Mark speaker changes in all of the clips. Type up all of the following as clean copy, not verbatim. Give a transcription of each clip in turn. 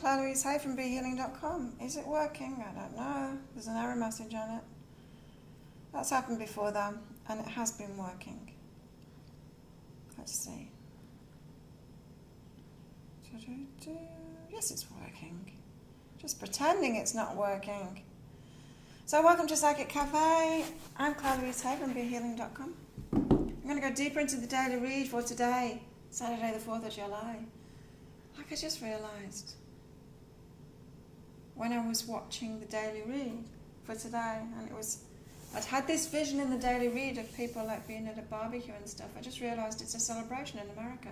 Speaker 1: Claire Louise Hay from BeHealing.com. Is it working? I don't know. There's an error message on it. That's happened before though, and it has been working. Let's see. Yes, it's working. Just pretending it's not working. So welcome to Psychic Cafe. I'm Claire Louise Hay from BeHealing.com. I'm going to go deeper into the daily read for today, Saturday the 4th of July. Like I just realised when I was watching the daily read for today, and I'd had this vision in the daily read of people like being at a barbecue and stuff. I just realised it's a celebration in America,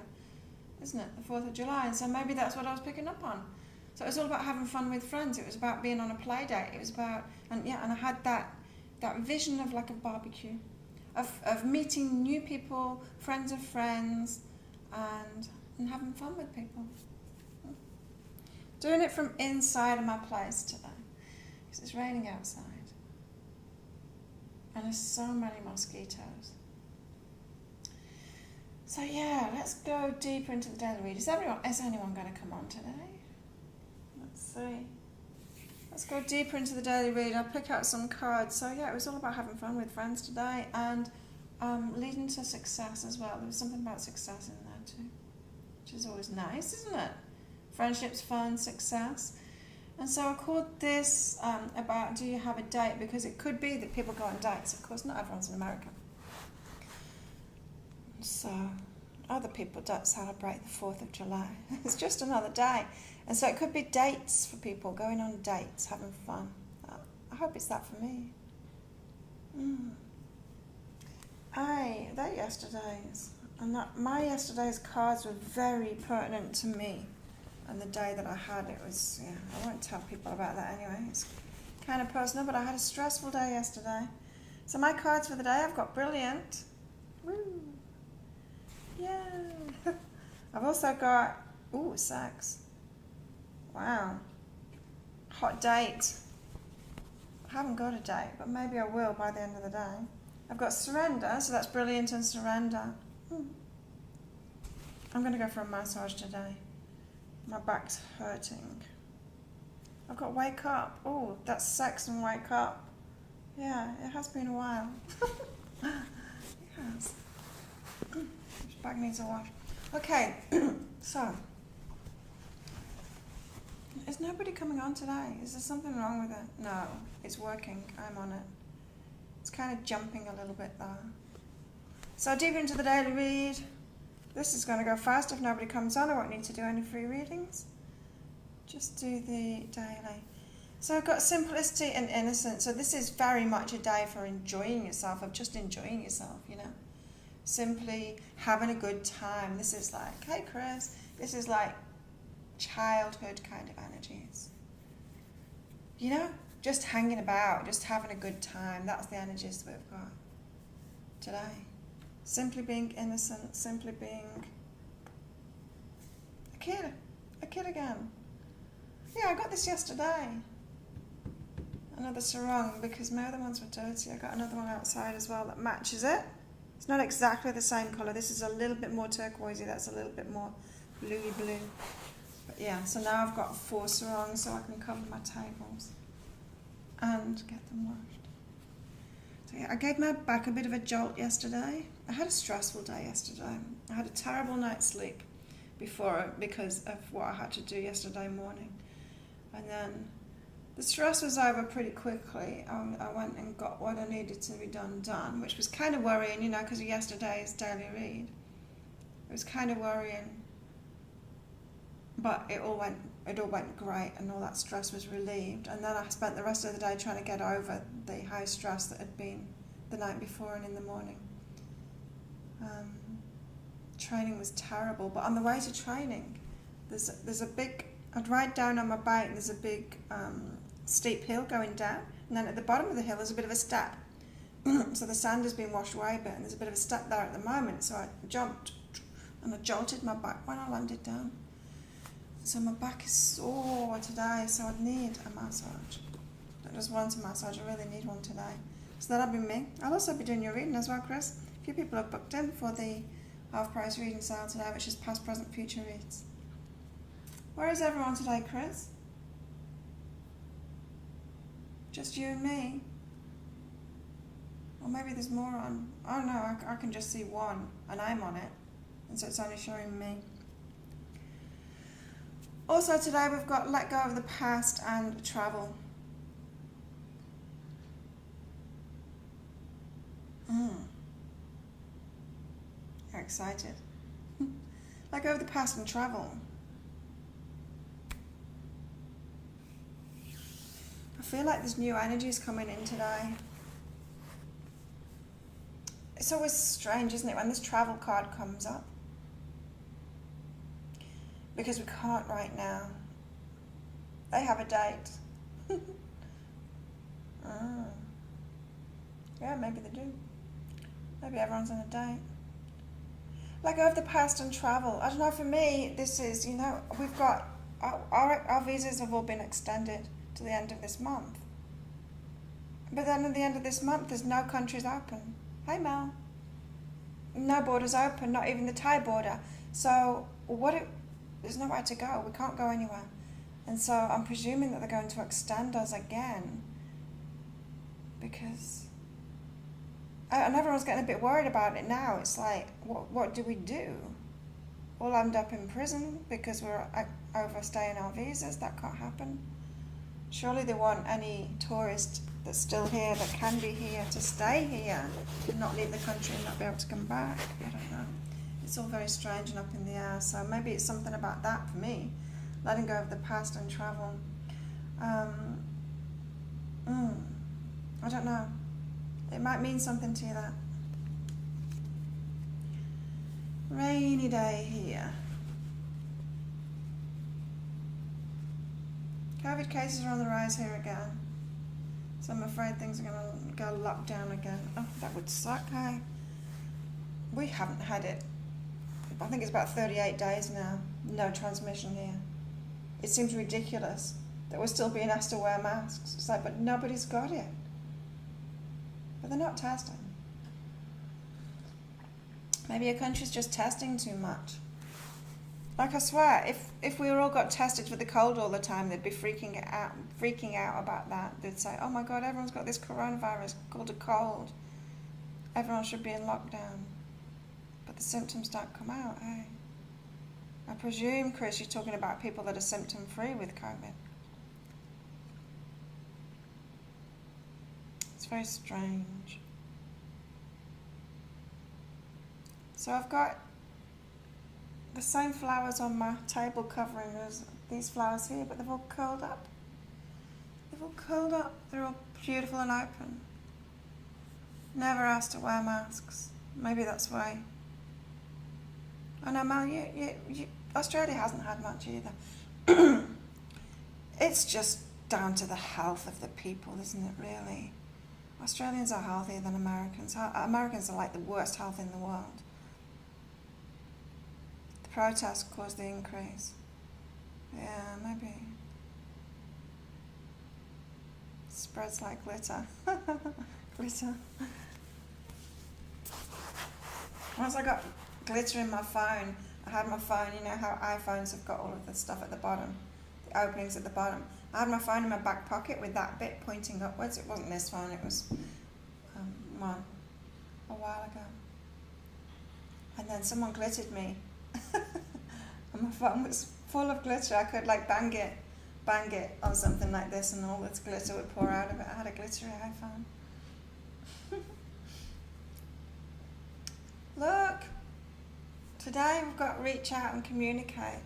Speaker 1: isn't it? The 4th of July, and so maybe that's what I was picking up on. So it was all about having fun with friends. It was about being on a play date. It was about, and I had that vision of like a barbecue, of meeting new people, friends of friends, and having fun with people. Doing it from inside of my place today, because it's raining outside. And there's so many mosquitoes. So yeah, let's go deeper into the daily read. Is anyone going to come on today? Let's see. Let's go deeper into the daily read. I'll pick out some cards. So yeah, it was all about having fun with friends today and leading to success as well. There was something about success in there too, which is always nice, isn't it? Friendships, fun, success. And so I called this about do you have a date, because it could be that people go on dates. Of course, not everyone's in America. So other people don't celebrate the 4th of July. It's just another day. And so it could be dates for people, going on dates, having fun. I hope it's that for me. They're yesterday's. And my yesterday's cards were very pertinent to me. And the day that I had, it was, I won't tell people about that anyway. It's kind of personal, but I had a stressful day yesterday. So my cards for the day, I've got brilliant. Woo! Yeah. I've also got, sex. Wow. Hot date. I haven't got a date, but maybe I will by the end of the day. I've got surrender, so that's brilliant and surrender. I'm going to go for a massage today. My back's hurting. I've got wake up. Oh, that's sex and wake up. Yeah, it has been a while. Yes. This back needs a wash. Okay, so. Is nobody coming on today? Is there something wrong with it? No, it's working. I'm on it. It's kind of jumping a little bit though. So deep into the daily read. This is going to go fast if nobody comes on. I won't need to do any free readings. Just do the daily. So I've got simplicity and innocence. So this is very much a day for enjoying yourself, of just enjoying yourself, Simply having a good time. This is like, hey Chris, this is like childhood kind of energies. Just hanging about, just having a good time. That's the energies that we've got today. Simply being innocent, simply being a kid again. Yeah, I got this yesterday. Another sarong, because my other ones were dirty. I got another one outside as well that matches it. It's not exactly the same colour. This is a little bit more turquoisey, that's a little bit more bluey blue. But yeah, so now I've got 4 sarongs so I can cover my tables and get them washed. So yeah, I gave my back a bit of a jolt yesterday. I had a stressful day yesterday. I had a terrible night's sleep before because of what I had to do yesterday morning. And then the stress was over pretty quickly. I went and got what I needed to be done, which was kind of worrying, because of yesterday's daily read. It was kind of worrying. But it all went great, and all that stress was relieved. And then I spent the rest of the day trying to get over the high stress that had been the night before and in the morning. Training was terrible, but on the way to training, there's a big, I'd ride down on my bike, there's a big steep hill going down, and then at the bottom of the hill there's a bit of a step. So the sand has been washed away a bit, and there's a bit of a step there at the moment, so I jumped, and I jolted my back when I landed down. So my back is sore today, so I'd need a massage. I just want a massage, I really need one today. So that'll be me. I'll also be doing your reading as well, Chris. A few people have booked in for the half-price reading sale today, which is past, present, future reads. Where is everyone today, Chris? Just you and me? Or maybe there's more on. Oh no, I can just see one, and I'm on it. And so it's only showing me. Also today we've got let go of the past and travel. You're excited. Let go of the past and travel. I feel like there's new energies coming in today. It's always strange, isn't it, when this travel card comes up? Because we can't right now. They have a date. Yeah, maybe they do. Maybe everyone's on a date. Let go of the past and travel. I don't know, for me, this is, we've got, our visas have all been extended to the end of this month. But then at the end of this month, there's no countries open. Hey, Mel. No borders open, not even the Thai border. So there's nowhere to go. We can't go anywhere. And so I'm presuming that they're going to extend us again because... And everyone's getting a bit worried about it now. It's like, what do we do? We'll end up in prison because we're overstaying our visas. That can't happen. Surely they want any tourist that's still here, that can be here, to stay here, and not leave the country and not be able to come back. I don't know. It's all very strange and up in the air. So maybe it's something about that for me. Letting go of the past and travel. I don't know. It might mean something to you, that. Rainy day here. COVID cases are on the rise here again. So I'm afraid things are going to go lockdown again. Oh, that would suck, hey? We haven't had it. I think it's about 38 days now. No transmission here. It seems ridiculous that we're still being asked to wear masks. It's like, but nobody's got it. But they're not testing. Maybe a country's just testing too much. Like, I swear, if we all got tested for the cold all the time, they'd be freaking out about that. They'd say, oh my God, everyone's got this coronavirus called a cold. Everyone should be in lockdown. But the symptoms don't come out, eh? I presume, Chris, you're talking about people that are symptom-free with COVID. It's very strange. So I've got the same flowers on my table covering as these flowers here, but they've all curled up. They've all curled up. They're all beautiful and open. Never asked to wear masks. Maybe that's why. I know, Mel, Australia hasn't had much either. It's just down to the health of the people, isn't it, really? Australians are healthier than Americans. Americans are like the worst health in the world. The protests caused the increase. Yeah, maybe. Spreads like glitter. Glitter. Once I got glitter in my phone, I had my phone, you know how iPhones have got all of the stuff at the bottom, the openings at the bottom. I had my phone in my back pocket with that bit pointing upwards. It wasn't this phone, it was one a while ago. And then someone glittered me. And my phone was full of glitter. I could like bang it on something like this and all this glitter would pour out of it. I had a glittery iPhone. Look, today we've got reach out and communicate.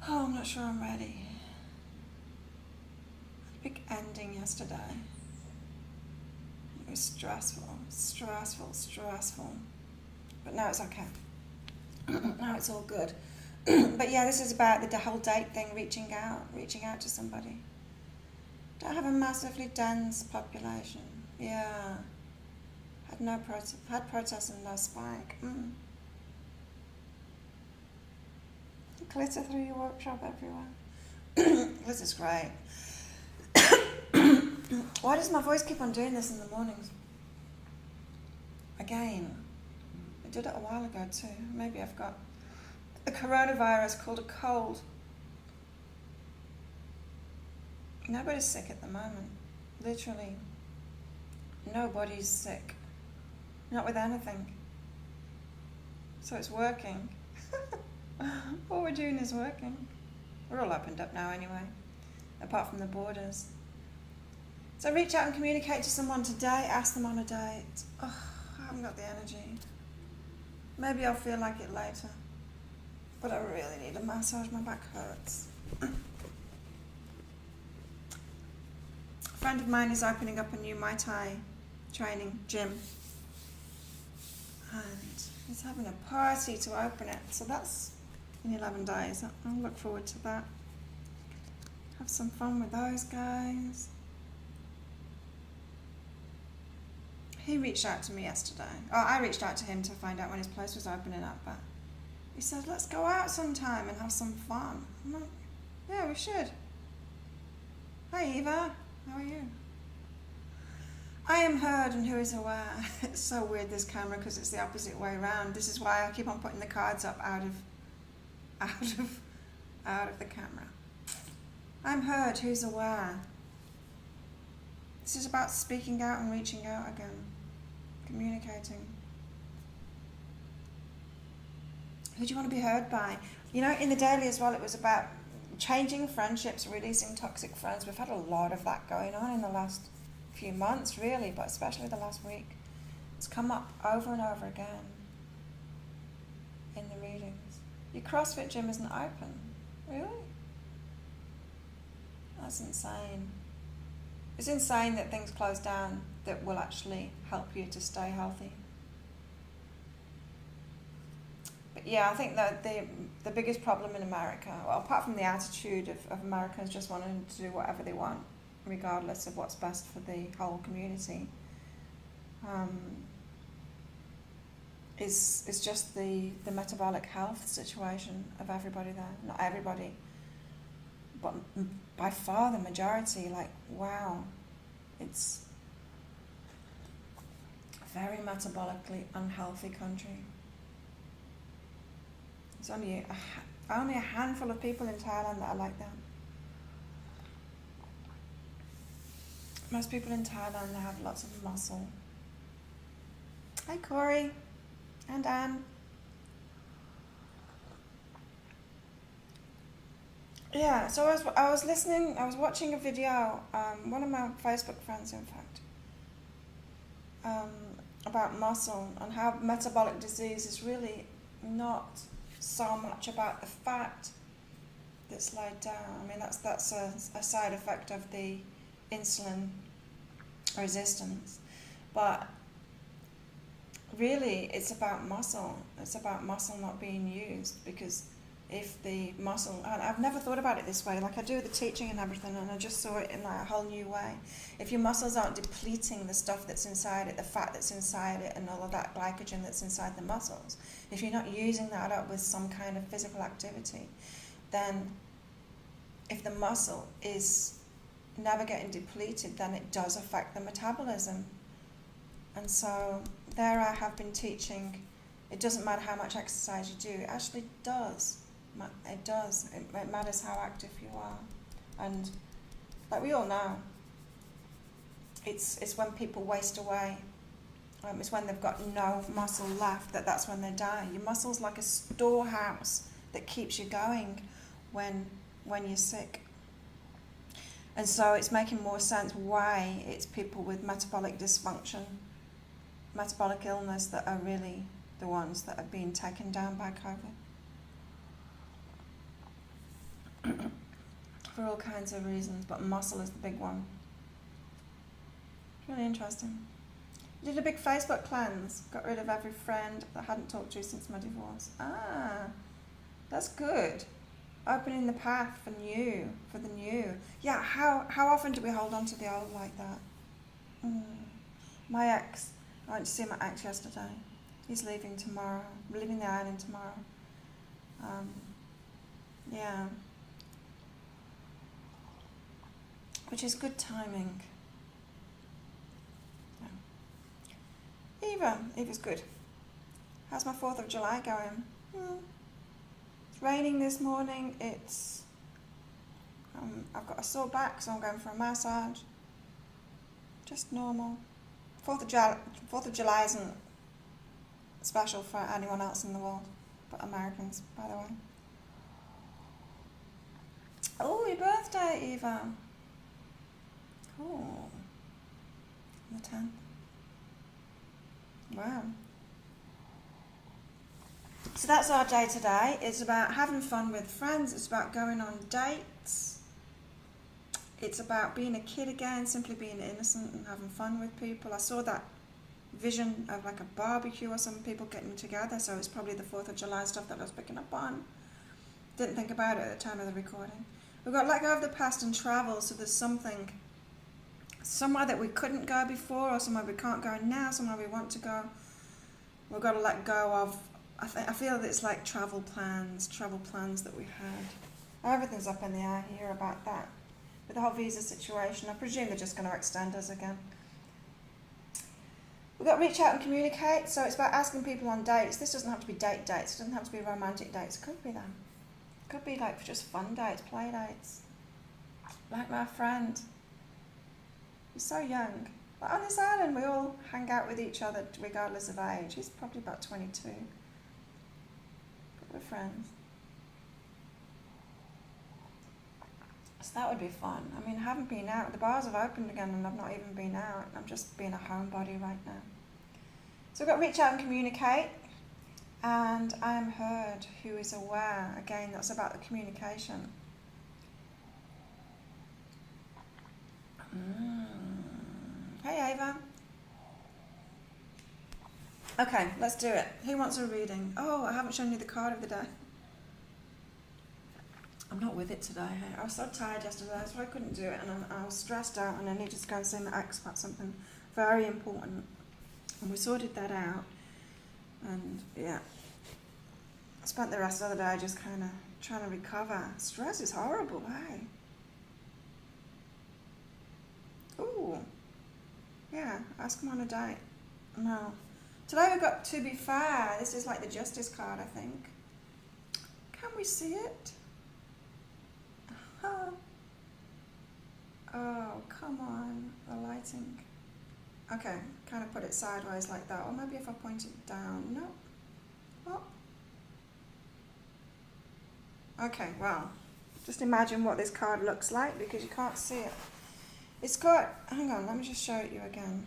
Speaker 1: Oh, I'm not sure I'm ready. Big ending yesterday. It was stressful. But now it's okay. Now it's all good. But yeah, this is about the whole date thing, reaching out to somebody. Don't have a massively dense population. Yeah. Had protests and no spike. Glitter through your workshop everywhere. This is great. Why does my voice keep on doing this in the mornings? Again. I did it a while ago too. Maybe I've got a coronavirus called a cold. Nobody's sick at the moment. Literally, nobody's sick. Not with anything. So it's working. What we're doing is working. We're all opened up now anyway, apart from the borders. So reach out and communicate to someone today, ask them on a date. Oh, I haven't got the energy. Maybe I'll feel like it later. But I really need a massage, my back hurts. A friend of mine is opening up a new Muay Thai training gym. And he's having a party to open it. So that's in 11 days. I'll look forward to that. Have some fun with those guys. He reached out to me yesterday. Oh, I reached out to him to find out when his place was opening up, but he said, let's go out sometime and have some fun. I'm like, yeah, we should. Hi Eva, how are you? I am heard and who is aware. It's so weird, this camera, because it's the opposite way around. This is why I keep on putting the cards up out of the camera. I'm heard, who's aware. This is about speaking out and reaching out again, communicating. Who do you want to be heard by? You know, in the daily as well, it was about changing friendships, releasing toxic friends. We've had a lot of that going on in the last few months, really, but especially the last week. It's come up over and over again in the readings. Your CrossFit gym isn't open. Really? That's insane. It's insane that things close down that will actually help you to stay healthy. But yeah, I think that the biggest problem in America, well, apart from the attitude of Americans just wanting to do whatever they want, regardless of what's best for the whole community, is just the metabolic health situation of everybody there. Not everybody, but by far the majority. Like, wow, it's a very metabolically unhealthy country. There's only a handful of people in Thailand that are like that. Most people in Thailand have lots of muscle. Hi Corey and Anne. Yeah, so I was listening, I was watching a video, one of my Facebook friends in fact, about muscle and how metabolic disease is really not so much about the fat that's laid down. I mean, that's a side effect of the insulin resistance, but really it's about muscle. It's about muscle not being used, because if the muscle, and I've never thought about it this way, like I do the teaching and everything, and I just saw it in like a whole new way. If your muscles aren't depleting the stuff that's inside it, the fat that's inside it, and all of that glycogen that's inside the muscles, if you're not using that up with some kind of physical activity, then if the muscle is never getting depleted, then it does affect the metabolism. And so there I have been teaching, it doesn't matter how much exercise you do, it actually does. It does. It matters how active you are. And like we all know, it's when people waste away, it's when they've got no muscle left, that's when they die. Your muscle's like a storehouse that keeps you going when you're sick. And so it's making more sense why it's people with metabolic dysfunction, metabolic illness, that are really the ones that are being taken down by COVID. For all kinds of reasons, but muscle is the big one. It's really interesting. I did a big Facebook cleanse, got rid of every friend that I hadn't talked to since my divorce. Ah, that's good. Opening the path for the new. Yeah, how often do we hold on to the old like that? My ex, I went to see my ex yesterday. He's leaving tomorrow, leaving the island tomorrow. Yeah. Which is good timing. Yeah. Eva's good. How's my 4th of July going? raining this morning. It's I've got a sore back, so I'm going for a massage. Just normal. 4th of July isn't special for anyone else in the world, but Americans, by the way. Oh, your birthday, Eva. Cool. On the 10th. Wow. So that's our day today. It's about having fun with friends. It's about going on dates. It's about being a kid again, simply being innocent and having fun with people. I saw that vision of like a barbecue or some people getting together, so it's probably the 4th of July stuff that I was picking up on. Didn't think about it at the time of the recording. We've got to let go of the past and travel, so there's something, somewhere that we couldn't go before, or somewhere we can't go now, somewhere we want to go. We've got to let go of, I feel that it's like travel plans that we had. Everything's up in the air here about that. With the whole visa situation, I presume they're just going to extend us again. We've got to reach out and communicate, so it's about asking people on dates. This doesn't have to be dates, it doesn't have to be romantic dates, it could be them. It could be like just fun dates, play dates. Like my friend. He's so young. But on this island we all hang out with each other regardless of age. He's probably about 22. But we're friends. So that would be fun. I mean, I haven't been out. The bars have opened again and I've not even been out. I'm just being a homebody right now. So we've got to reach out and communicate. And I am heard, who is aware. Again, that's about the communication. Hey, Ava. Okay, let's do it. Who wants a reading? Oh, I haven't shown you the card of the day. I'm not with it today. Hey? I was so tired yesterday, that's why I couldn't do it, and I was stressed out, and I needed to go and see my ex about something very important, and we sorted that out, and yeah, I spent the rest of the day just kind of trying to recover. Stress is horrible, hey? Ooh, yeah, ask him on a date. No. Today we've got To Be Fair. This is like the Justice card, I think. Can we see it? Oh, come on, the lighting. Okay, kind of put it sideways like that, or maybe if I point it down. No. Oh. Okay, well, just imagine what this card looks like because you can't see it. It's got, hang on, let me just show it you again.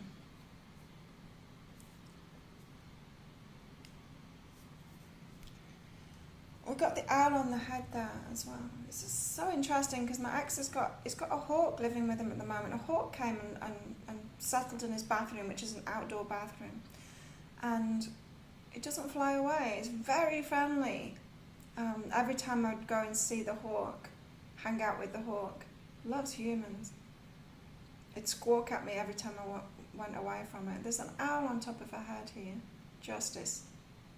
Speaker 1: We've got the owl on the head there as well. This is so interesting because my ex has got a hawk living with him at the moment. A hawk came and settled in his bathroom, which is an outdoor bathroom. And it doesn't fly away. It's very friendly. Every time I'd go and see the hawk, hang out with the hawk, loves humans. It'd squawk at me every time I went away from it. There's an owl on top of her head here, Justice,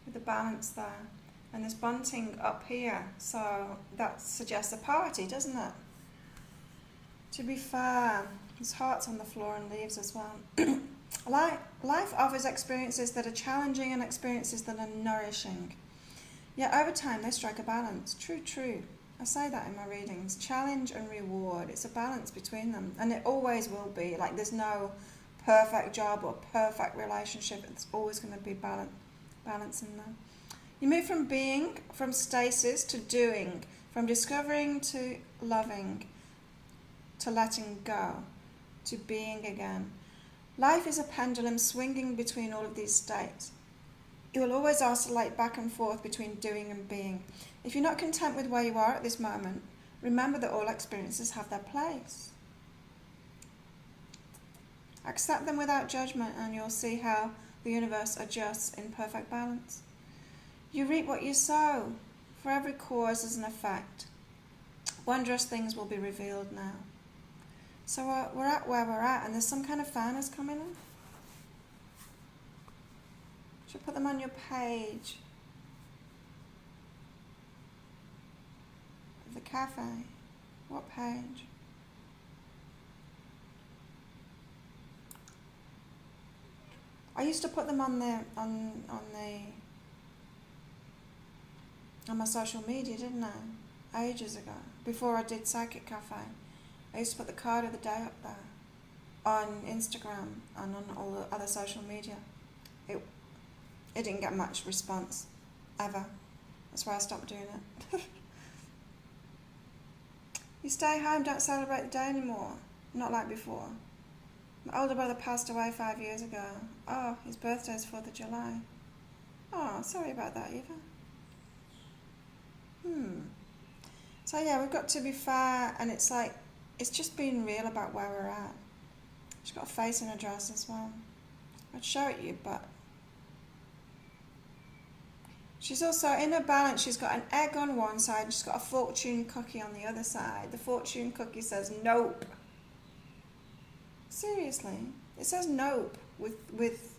Speaker 1: with the balance there. And there's bunting up here, so that suggests a party, doesn't it? To be fair, there's hearts on the floor and leaves as well. Life offers experiences that are challenging and experiences that are nourishing. Yet over time they strike a balance. True. I say that in my readings. Challenge and reward. It's a balance between them. And it always will be. Like there's no perfect job or perfect relationship. It's always going to be balance in there. You move from being, from stasis to doing, from discovering to loving, to letting go, to being again. Life is a pendulum swinging between all of these states. It will always oscillate back and forth between doing and being. If you're not content with where you are at this moment, remember that all experiences have their place. Accept them without judgment and you'll see how the universe adjusts in perfect balance. You reap what you sow. For every cause is an effect. Wondrous things will be revealed now. So we're at where we're at, and there's some kind of fairness coming in. Should put them on your page. The cafe. What page? I used to put them on the on my social media, didn't I? Ages ago, before I did Psychic Cafe. I used to put the card of the day up there on Instagram and on all the other social media. It didn't get much response, ever. That's why I stopped doing it. You stay home, don't celebrate the day anymore. Not like before. My older brother passed away 5 years ago. Oh, his birthday's 4th of July. Oh, sorry about that, Eva. So yeah, we've got to be fair, and it's like, it's just being real about where we're at. She's got a face and a dress as well. I'd show it you, but she's also, in her balance, she's got an egg on one side, and she's got a fortune cookie on the other side. The fortune cookie says nope. Seriously, it says nope with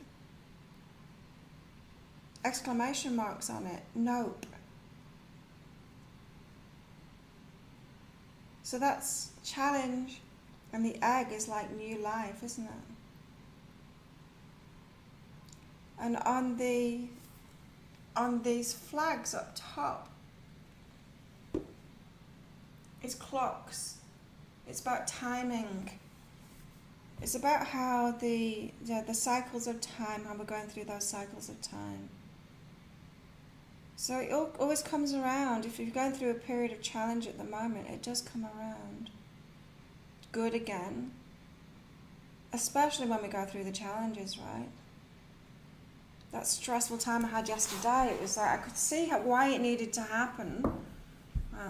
Speaker 1: exclamation marks on it. Nope. So that's challenge, and the egg is like new life, isn't it? And on these flags up top, it's clocks. It's about timing. It's about how the cycles of time, how we're going through those cycles of time. So it always comes around. If you're going through a period of challenge at the moment, it does come around. Good again. Especially when we go through the challenges, right? That stressful time I had yesterday, it was like I could see why it needed to happen.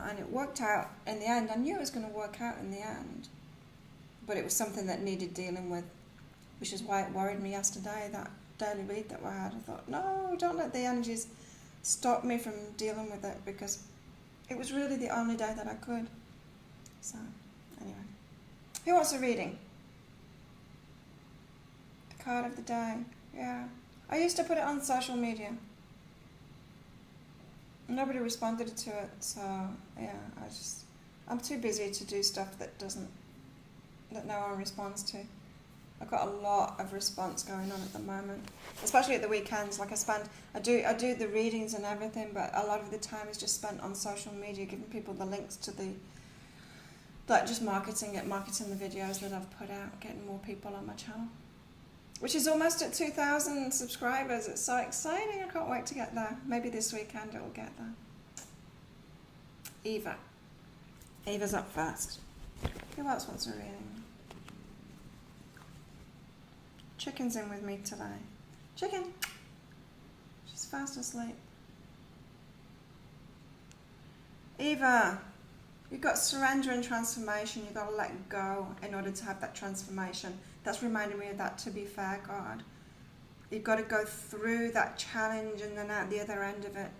Speaker 1: And it worked out in the end. I knew it was going to work out in the end. But it was something that needed dealing with, which is why it worried me yesterday, that daily read that we had. I thought, no, don't let the energies stop me from dealing with it, because it was really the only day that I could. So, anyway. Who wants a reading? The card of the day. Yeah. I used to put it on social media. Nobody responded to it, so yeah, I'm too busy to do stuff that no one responds to. I've got a lot of response going on at the moment, especially at the weekends. Like I do the readings and everything, but a lot of the time is just spent on social media, giving people the links to just marketing the videos that I've put out, getting more people on my channel, which is almost at 2,000 subscribers. It's so exciting. I can't wait to get there. Maybe this weekend it will get there. Eva's up first. Who else wants a reading? Chicken's in with me today. Chicken! She's fast asleep. Eva, you've got surrender and transformation. You've got to let go in order to have that transformation. That's reminding me of that to be fair card. You've got to go through that challenge and then out the other end of it.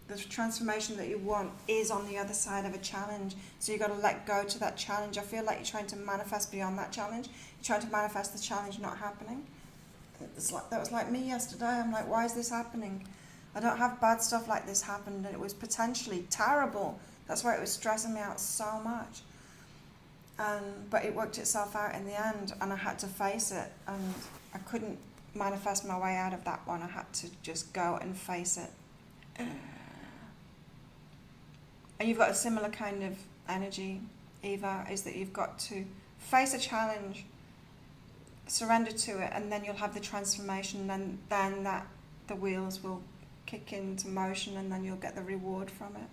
Speaker 1: The transformation that you want is on the other side of a challenge. So you've got to let go to that challenge. I feel like you're trying to manifest beyond that challenge. You're trying to manifest the challenge not happening. That was like me yesterday. I'm like, why is this happening? I don't have bad stuff like this happen, and it was potentially terrible. That's why it was stressing me out so much. But it worked itself out in the end, and I had to face it, and I couldn't manifest my way out of that one. I had to just go and face it. And you've got a similar kind of energy, Eva, is that you've got to face a challenge, surrender to it, and then you'll have the transformation, and then that the wheels will kick into motion, and then you'll get the reward from it.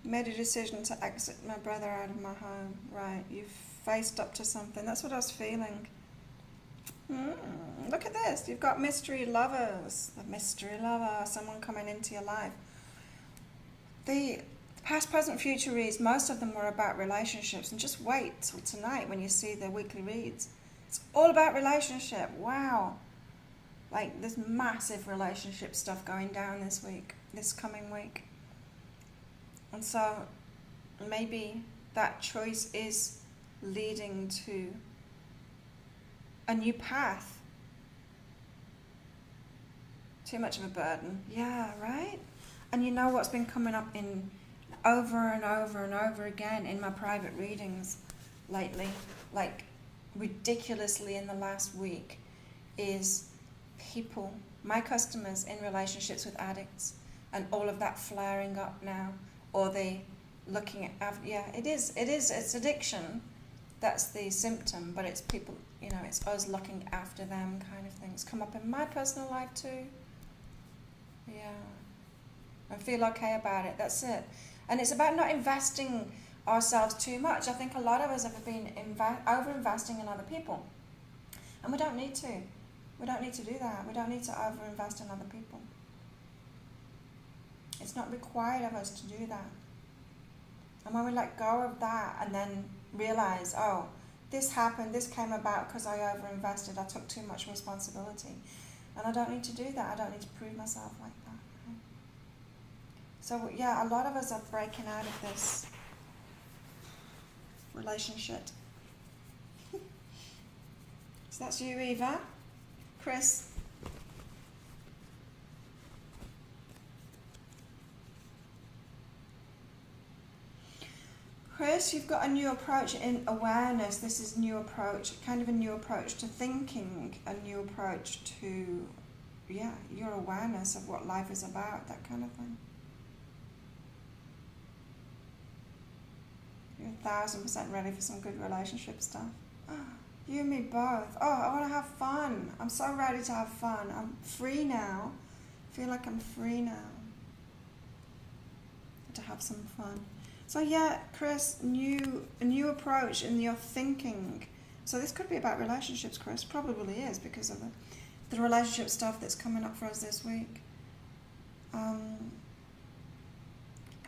Speaker 1: Made a decision to exit my brother out of my home. Right, you've faced up to something. That's what I was feeling. Look at this. You've got mystery lovers. The mystery lover, someone coming into your life. The past, present, future reads, most of them were about relationships. And just wait till tonight when you see the weekly reads. It's all about relationship. Wow. Like, there's massive relationship stuff going down this coming week. And so maybe that choice is leading to a new path. Too much of a burden. Yeah, right? And you know what's been coming up in over and over and over again in my private readings lately, like ridiculously in the last week, is people, my customers in relationships with addicts, and all of that flaring up now, or the looking at, it's addiction, that's the symptom, but it's people, it's us looking after them kind of things. Come up in my personal life too. Yeah. And feel okay about it, that's it. And it's about not investing ourselves too much. I think a lot of us have been over-investing in other people. And we don't need to. We don't need to do that. We don't need to over-invest in other people. It's not required of us to do that. And when we let go of that and then realize, oh, this happened, this came about because I over-invested, I took too much responsibility. And I don't need to do that. I don't need to prove myself like that. Right? So yeah, a lot of us are breaking out of this relationship. So that's you, Eva. Chris. Chris, you've got a new approach in awareness. This is new approach, kind of a new approach to thinking, a new approach to, your awareness of what life is about, that kind of thing. You're 1,000% ready for some good relationship stuff. You and me both. Oh, I want to have fun. I'm so ready to have fun. I'm free now. I feel like I'm free now to have some fun. So yeah, Chris, a new approach in your thinking. So this could be about relationships, Chris. Probably is, because of the relationship stuff that's coming up for us this week.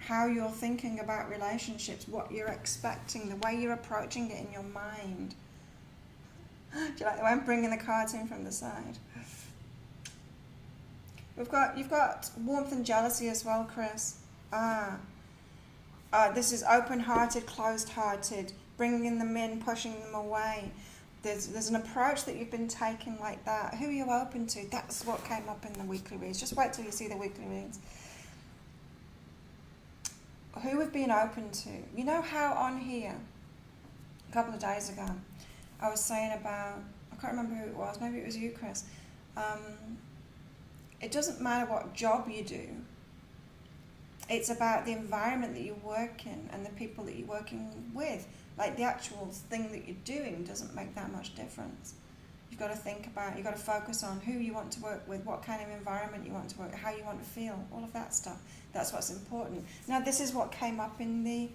Speaker 1: How you're thinking about relationships, what you're expecting, the way you're approaching it in your mind. Do you like the way I'm bringing the cards in from the side? You've got warmth and jealousy as well, Chris. This is open-hearted, closed-hearted, bringing them in, pushing them away. There's an approach that you've been taking like that. Who are you open to? That's what came up in the weekly reads. Just wait till you see the weekly reads. Who we've been open to. You know how on here, a couple of days ago, I was saying about, I can't remember who it was, maybe it was you, Chris. It doesn't matter what job you do. It's about the environment that you work in and the people that you're working with. Like the actual thing that you're doing doesn't make that much difference. You've got to think about, you've got to focus on who you want to work with, what kind of environment you want to work, how you want to feel, all of that stuff. That's what's important. Now this is what came up in the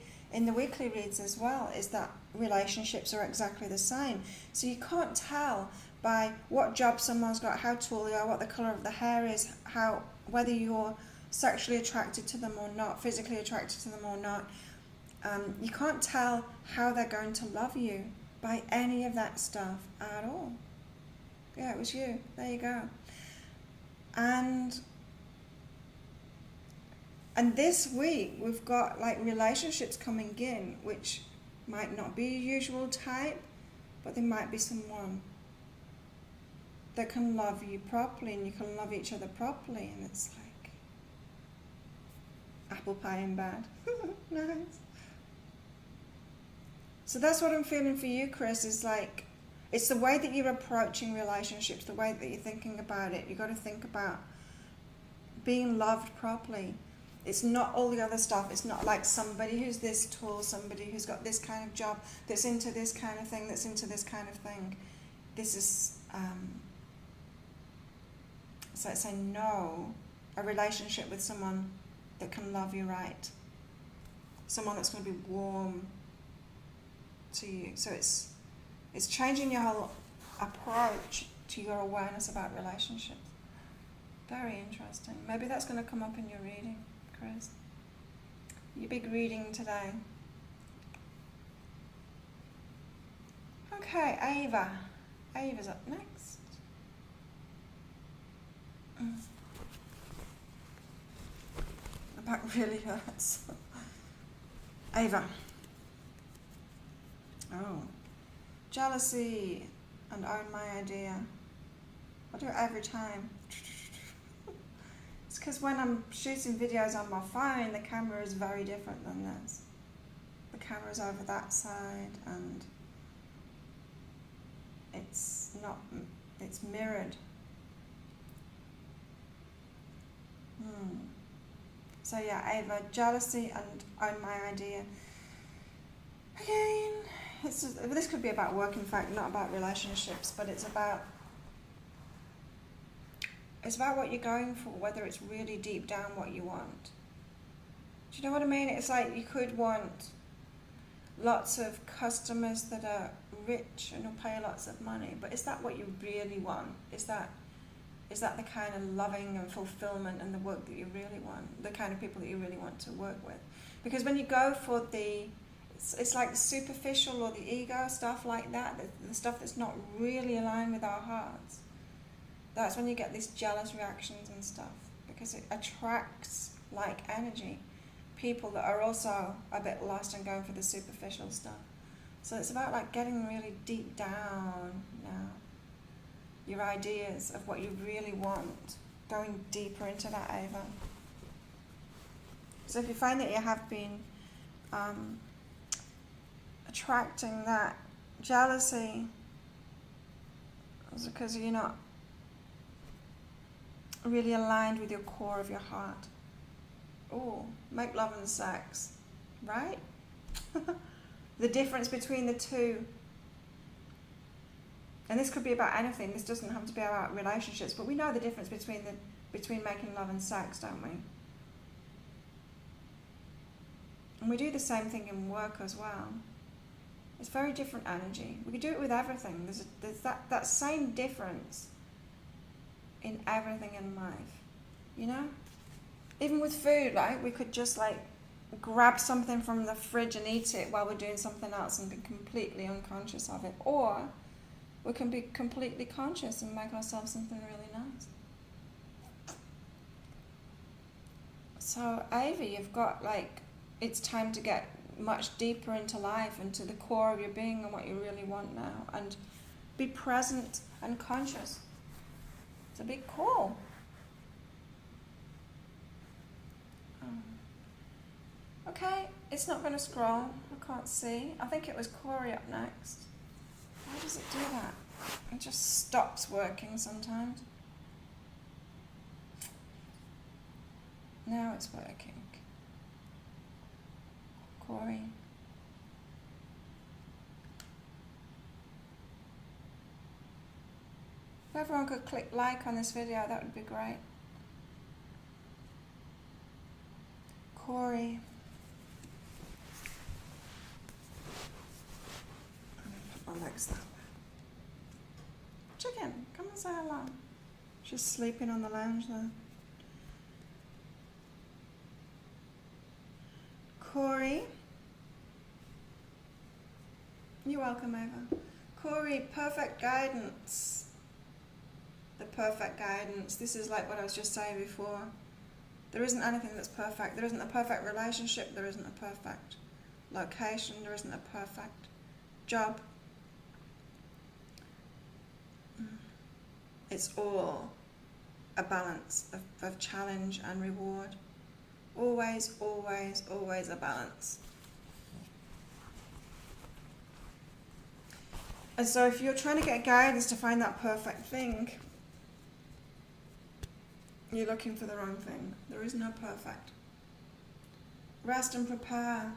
Speaker 1: weekly reads as well, is that relationships are exactly the same. So you can't tell by what job someone's got, how tall they are, what the colour of the hair is, whether you're sexually attracted to them or not, physically attracted to them or not. You can't tell how they're going to love you by any of that stuff at all. Yeah, it was you. There you go. And this week we've got like relationships coming in, which might not be your usual type, but there might be someone that can love you properly and you can love each other properly, and it's like apple pie in bed. Nice. So that's what I'm feeling for you, Chris, is like, it's the way that you're approaching relationships, the way that you're thinking about it. You've got to think about being loved properly. It's not all the other stuff. It's not like somebody who's this tall, somebody who's got this kind of job, that's into this kind of thing, that's into this kind of thing. This is, so it's saying no, a relationship with someone that can love you right. Someone that's going to be warm to you. So it's changing your whole approach to your awareness about relationships. Very interesting. Maybe that's going to come up in your reading, Chris. Your big reading today. Okay, Ava. Ava's up next. The back really hurts. Ava. Oh. Jealousy and own my idea. I do it every time. It's because when I'm shooting videos on my phone, the camera is very different than this. The camera's over that side and it's mirrored. So yeah, Ava, jealousy and own my idea. Again, this could be about work, in fact, not about relationships, but it's about what you're going for, whether it's really deep down what you want. Do you know what I mean? It's like you could want lots of customers that are rich and will pay lots of money, but is that what you really want? Is that the kind of loving and fulfillment and the work that you really want, the kind of people that you really want to work with? Because when you go for it's like the superficial or the ego stuff like that, the stuff that's not really aligned with our hearts, that's when you get these jealous reactions and stuff, because it attracts like energy people that are also a bit lost and going for the superficial stuff. So it's about like getting really deep down now, your ideas of what you really want, going deeper into that, Ava. So if you find that you have been attracting that jealousy, it's because you're not really aligned with your core of your heart. Oh, make love and sex, right? The difference between the two. And this could be about anything. This doesn't have to be about relationships, but we know the difference between making love and sex, don't we? And we do the same thing in work as well. It's very different energy. We could do it with everything. There's that same difference in everything in life, you know? Even with food, like we could just like grab something from the fridge and eat it while we're doing something else and be completely unconscious of it. Or we can be completely conscious and make ourselves something really nice. So Ava, you've got like, it's time to get much deeper into life, into the core of your being and what you really want now, and be present and conscious. It's a big call. Okay, it's not going to scroll. I can't see. I think it was Corey up next. Why does it do that? It just stops working sometimes. Now it's working. Corey. If everyone could click like on this video, that would be great. Corey. Put my legs that way. Chicken, come and say hello. She's sleeping on the lounge there. Corey. You're welcome, Ava. Corey, perfect guidance. The perfect guidance. This is like what I was just saying before. There isn't anything that's perfect. There isn't a perfect relationship. There isn't a perfect location. There isn't a perfect job. It's all a balance of challenge and reward. Always, always, always a balance. And so if you're trying to get guidance to find that perfect thing, you're looking for the wrong thing. There is no perfect. Rest and prepare.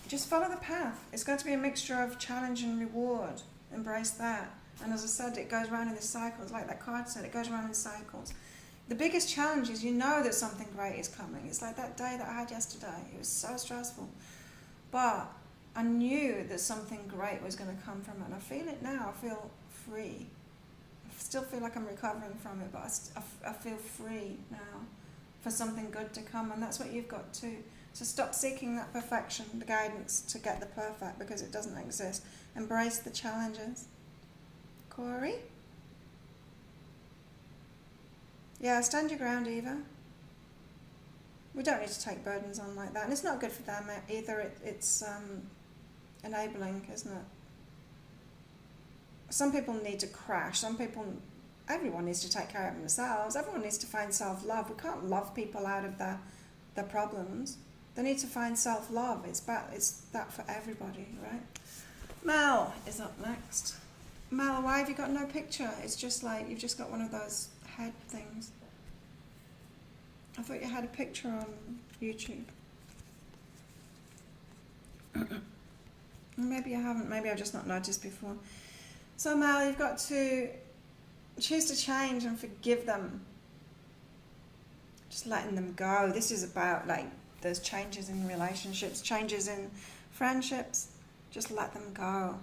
Speaker 1: Just follow the path. It's going to be a mixture of challenge and reward. Embrace that. And as I said, it goes around in the cycles. Like that card said, it goes around in cycles. The biggest challenge is you know that something great is coming. It's like that day that I had yesterday. It was so stressful. But I knew that something great was going to come from it. And I feel it now. I feel free. I still feel like I'm recovering from it, but I feel free now for something good to come. And that's what you've got too. So stop seeking that perfection, the guidance to get the perfect, because it doesn't exist. Embrace the challenges. Corey? Yeah, stand your ground, Eva. We don't need to take burdens on like that. And it's not good for them either. It's enabling, isn't it? Some people need to crash. Everyone needs to take care of themselves. Everyone needs to find self-love. We can't love people out of their problems. They need to find self-love. It's that for everybody, right? Mel is up next. Mel, why have you got no picture? It's just like you've just got one of those head things. I thought you had a picture on YouTube. Maybe I haven't. Maybe I've just not noticed before. So Mel, you've got to choose to change and forgive them. Just letting them go. This is about like those changes in relationships, changes in friendships. Just let them go.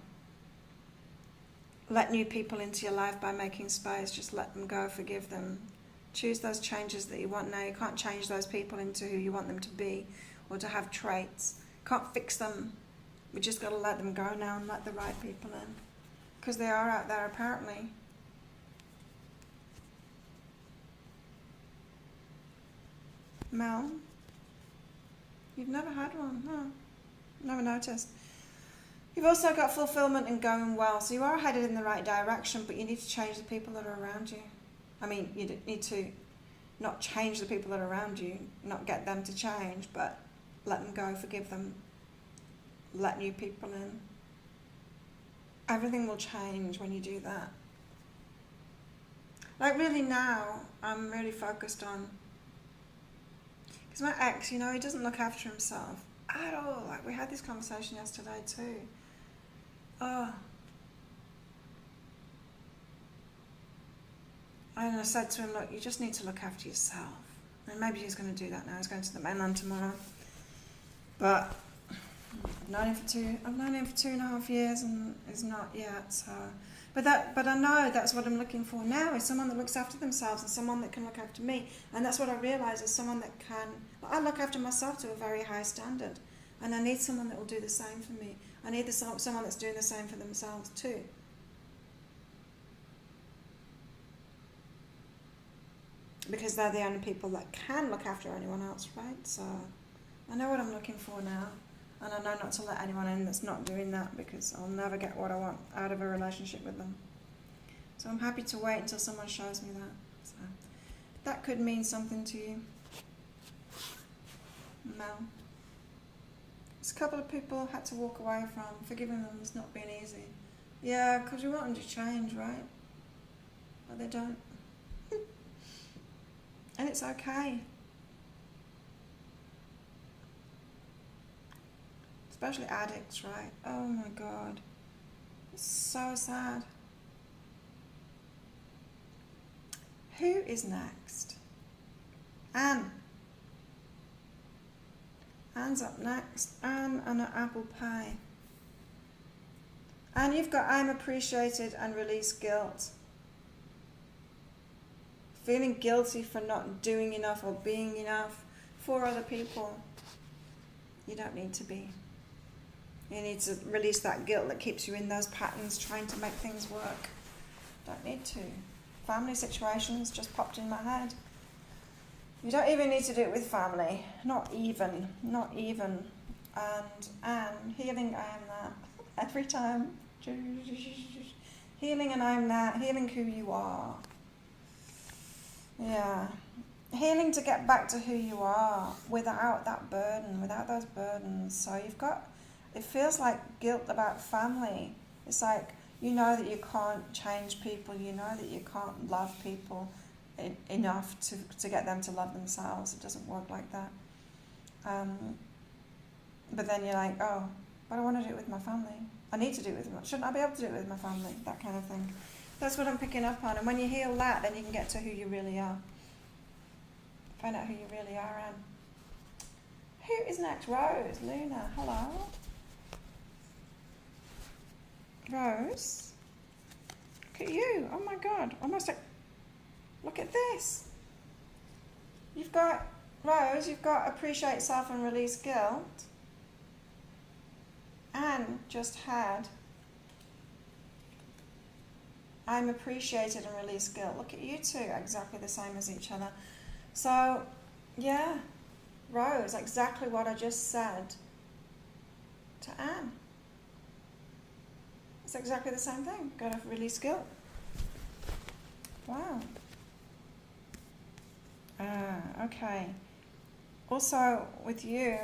Speaker 1: Let new people into your life by making space. Just let them go, forgive them. Choose those changes that you want now. You can't change those people into who you want them to be or to have traits. Can't fix them. We just got to let them go now and let the right people in. Because they are out there apparently. Mel, you've never had one, no, never noticed. You've also got fulfillment and going well, so you are headed in the right direction, but you need to change the people that are around you. I mean, you need to not change the people that are around you, not get them to change, but let them go, forgive them, let new people in. Everything will change when you do that. Like really now, I'm really focused on, because my ex, you know, he doesn't look after himself at all. Like we had this conversation yesterday too. Oh. And I said to him, look, you just need to look after yourself. And maybe he's going to do that now. He's going to the mainland tomorrow. But I've known him for 2.5 years and he's not yet. So, but I know that's what I'm looking for now, is someone that looks after themselves and someone that can look after me. And that's what I realise, is someone that can. I look after myself to a very high standard, and I need someone that will do the same for me. I need someone that's doing the same for themselves too. Because they're the only people that can look after anyone else, right? So I know what I'm looking for now. And I know not to let anyone in that's not doing that, because I'll never get what I want out of a relationship with them. So I'm happy to wait until someone shows me that. So that could mean something to you. Mel. There's a couple of people I had to walk away from. Forgiving them has not been easy. Yeah, because we want them to change, right? But they don't. And it's okay. Especially addicts, right? Oh my God. It's so sad. Who is next? Anne. Anne's up next. Anne and her Apple Pie. Anne, you've got I'm appreciated and release guilt. Feeling guilty for not doing enough or being enough for other people. You don't need to be. You need to release that guilt that keeps you in those patterns trying to make things work. Don't need to. Family situations just popped in my head. You don't even need to do it with family. Not even. And Anne, healing, I am that. Every time. Healing and I'm that. Healing who you are. Yeah. Healing to get back to who you are without that burden, without those burdens. So you've got, it feels like guilt about family. It's like, you know that you can't change people, you know that you can't love people enough to get them to love themselves. It doesn't work like that. But then you're like, oh, but I want to do it with my family. I need to do it with my, shouldn't I be able to do it with my family? That kind of thing. That's what I'm picking up on. And when you heal that, then you can get to who you really are. Find out who you really are, Anne. Who is next? Rose, Luna, hello. Rose, look at you. Oh my God, almost like, look at this. You've got, Rose, you've got appreciate self and release guilt. Anne just had I'm appreciated and release guilt. Look at you two, exactly the same as each other. So, yeah, Rose, exactly what I just said to Anne. It's exactly the same thing. Got to release guilt. Wow. Okay. Also, with you,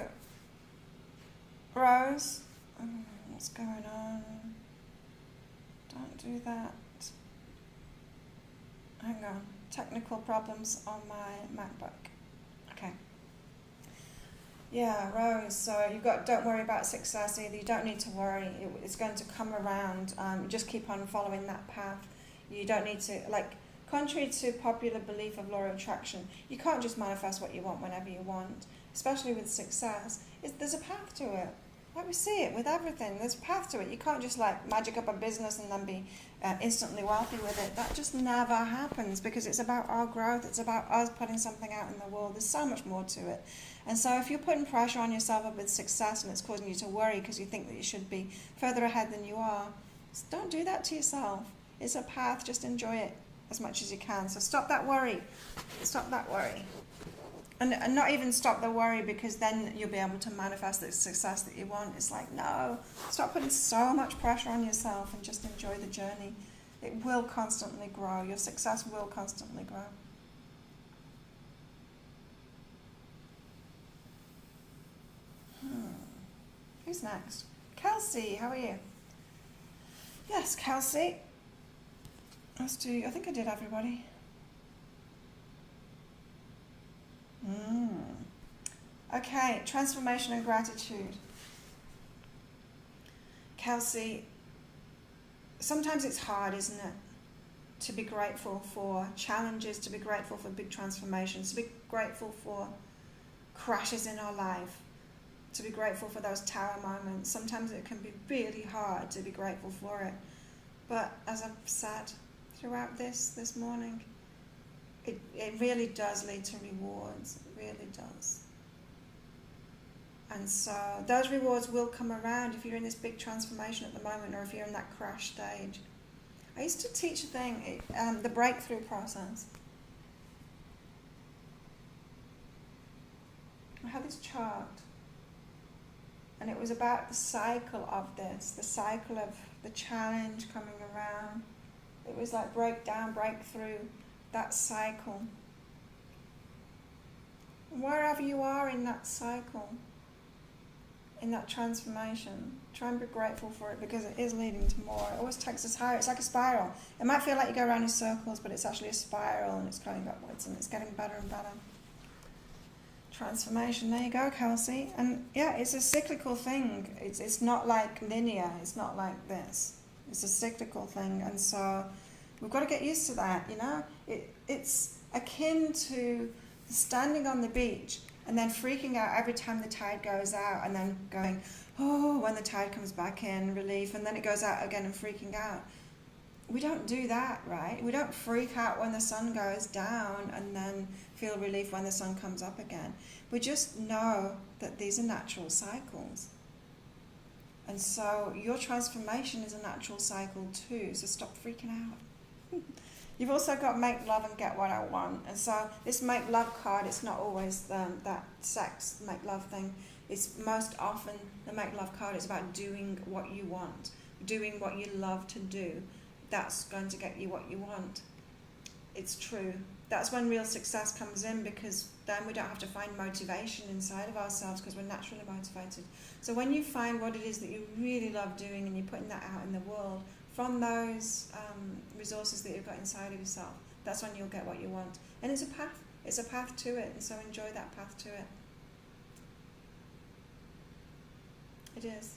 Speaker 1: Rose, what's going on? Don't do that. Hang on. Technical problems on my MacBook. Okay. Yeah, Rose. So you've got, don't worry about success either. You don't need to worry. It's going to come around. Just keep on following that path. You don't need to, like, contrary to popular belief of law of attraction, you can't just manifest what you want whenever you want, especially with success. There's a path to it. Like we see it with everything. There's a path to it. You can't just like magic up a business and then be instantly wealthy with it. That just never happens because it's about our growth. It's about us putting something out in the world. There's so much more to it. And so if you're putting pressure on yourself with success and it's causing you to worry because you think that you should be further ahead than you are, don't do that to yourself. It's a path. Just enjoy it as much as you can. So stop that worry. Stop that worry. And not even stop the worry because then you'll be able to manifest the success that you want. It's like, no, stop putting so much pressure on yourself and just enjoy the journey. It will constantly grow. Your success will constantly grow. Who's next? Kelsey, how are you? Yes, Kelsey. I think I did everybody. Okay, transformation and gratitude. Kelsey, sometimes it's hard, isn't it? To be grateful for challenges, to be grateful for big transformations, to be grateful for crashes in our life, to be grateful for those tower moments. Sometimes it can be really hard to be grateful for it. But as I've said throughout this morning, it really does lead to rewards. It really does. And so those rewards will come around if you're in this big transformation at the moment or if you're in that crash stage. I used to teach a thing, the breakthrough process. I had this chart and it was about the cycle of this, the cycle of the challenge coming around. It was like breakdown, breakthrough, that cycle. Wherever you are in that cycle, in that transformation, try and be grateful for it because it is leading to more. It always takes us higher. It's like a spiral. It might feel like you go around in circles, but it's actually a spiral and it's going upwards and it's getting better and better. Transformation, there you go, Kelsey. And yeah, it's a cyclical thing. It's not like linear. It's not like this. It's a cyclical thing, and so we've got to get used to that, you know? It's akin to standing on the beach and then freaking out every time the tide goes out and then going, oh, when the tide comes back in, relief, and then it goes out again and freaking out. We don't do that, right? We don't freak out when the sun goes down and then feel relief when the sun comes up again. We just know that these are natural cycles. And so your transformation is a natural cycle too, so stop freaking out. You've also got make love and get what I want. And so this make love card, it's not always that sex make love thing. It's most often the make love card is about doing what you want, doing what you love to do. That's going to get you what you want. It's true. That's when real success comes in because then we don't have to find motivation inside of ourselves because we're naturally motivated. So when you find what it is that you really love doing and you're putting that out in the world from those resources that you've got inside of yourself, that's when you'll get what you want. And it's a path. It's a path to it, and so enjoy that path to it. It is.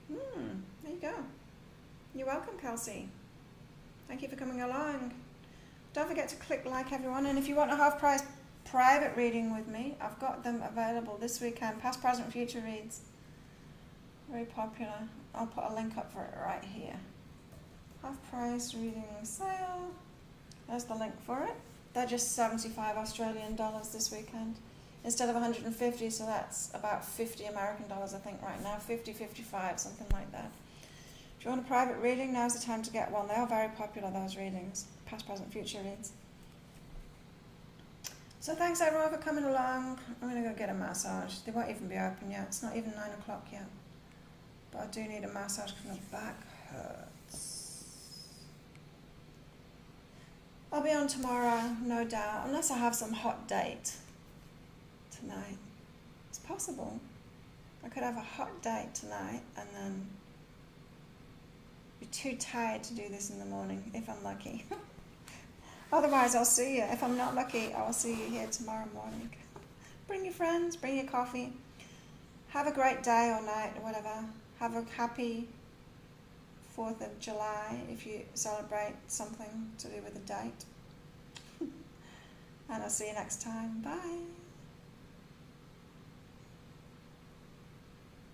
Speaker 1: There you go. You're welcome, Kelsey. Thank you for coming along. Don't forget to click like, everyone, and if you want a half price private reading with me, I've got them available this weekend. Past, present, future reads. Very popular. I'll put a link up for it right here. Half price reading sale. There's the link for it. They're just 75 Australian dollars this weekend instead of 150, so that's about 50 American dollars I think right now. 50, 55, something like that. If you want a private reading, now's the time to get one. They are very popular, those readings. Past, present, future reads. So thanks everyone for coming along. I'm going to go get a massage. They won't even be open yet. It's not even 9 o'clock yet. But I do need a massage because my back hurts. I'll be on tomorrow, no doubt, unless I have some hot date tonight. It's possible. I could have a hot date tonight and then be too tired to do this in the morning, if I'm lucky. Otherwise, I'll see you. If I'm not lucky, I'll see you here tomorrow morning. Bring your friends, bring your coffee. Have a great day or night or whatever. Have a happy 4th of July if you celebrate something to do with a date. And I'll see you next time. Bye.